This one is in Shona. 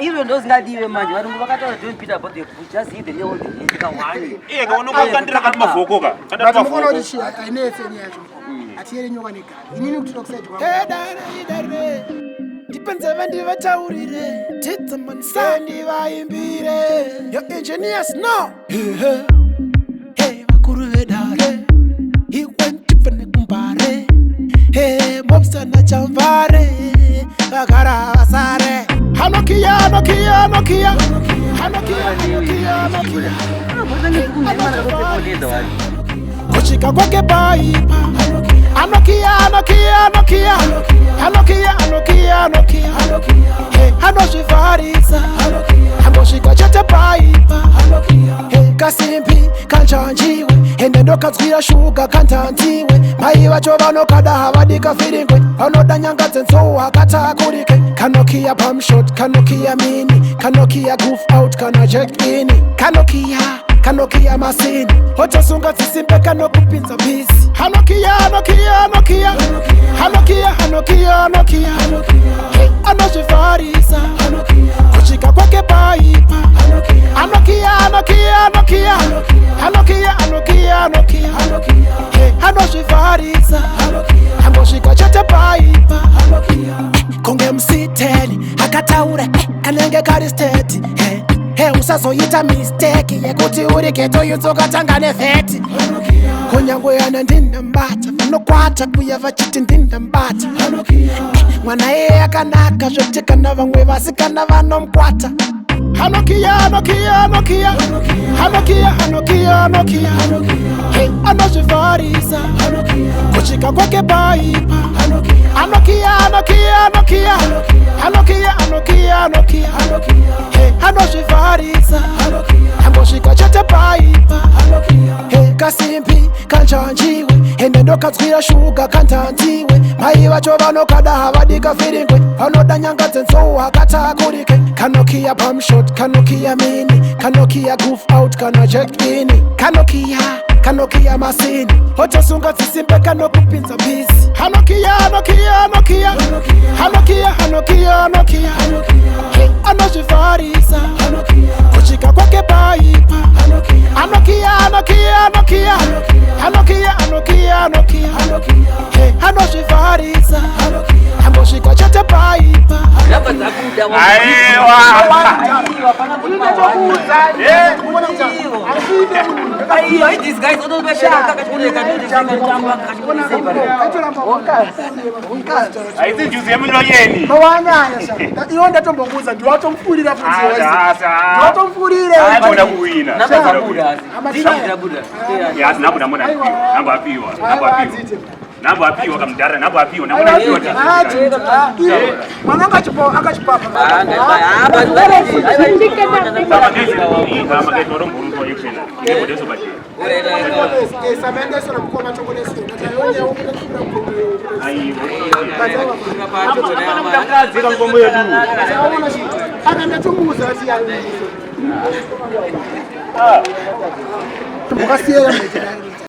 Even those ngadiwe manje vanhu vakataura John Peter about the just hit the level the wani. Kono kandira kati mafokoka. Kati mafokoka oti shi ainese nyacho. Atiere nyoka nega. Inini kuti tokusaidwa. Dare. Dipenze vandivataurire. Titsa manisandi vaimbire. Your engineers no. Hey vakuru vedare. He went to kumbare. Hey mobster na chamvare. Bagara vasare. Hanokia. Kushika kwake paipa. Anokia. Hey, anoshifarisa. Amoshika chete paipa. Hey, kasimpi kanchanjiwe. Ende ndokatswira shuga kantantiwe. Mai vacho vanokada havadika firingwe. Vanodanyanga tsenso akatakurike. Kanokia pump shot, kanokia mini. Kanokia goof out, kana check in. Kanokia masini. Hocha sunga tisimpe kanokupinza bisi. Hanokia. Hey, anoshifarisa. Kushika kwake paipa. Anokia. Hey, anoshifarisa. Amoshika chete paipa. Konge msiteni akataura kanenge kari state. Hey, usazoita mistake yekuti uri geto yutsoka tangane feti. Kunyango yana ndinambata vanokwata kuya vachiti ndinambata. Mwana yeye akanaka zvoti kana vamwe vasikana vanomkwata. Hanokia. Hey, anoshifarisa. Kushika kwake paipa. Anokia. Hey, anoshifarisa. Amoshika chete paipa. Hey, kasimpi kanchanjiwe. Ende ndokatswira shuga kantantiwe. Mai vacho vanokada havadika firingwe. Vanodanyanga tsenso akatakurike. Kanokia pump shot, kanokia mini. Kanokia goof out, kana check in. Kanokia masini. Hocha sunga tisimpe kanokupinza bisi. Hanokia. Hey, anoshifarisa. Kushika kwake paipa. Anokia. Hey, anoshifarisa. Amoshika chete paipa. These guys don't make sure I think you see me no yeni. Iwonda tombonguza ndiwatomfurira futhi wese. Ndiwatomfurire. Bona kuwina. Yes, nabuda mona. Nabo apiwa kamdara, nabo apiwa Mwananga akachipapa.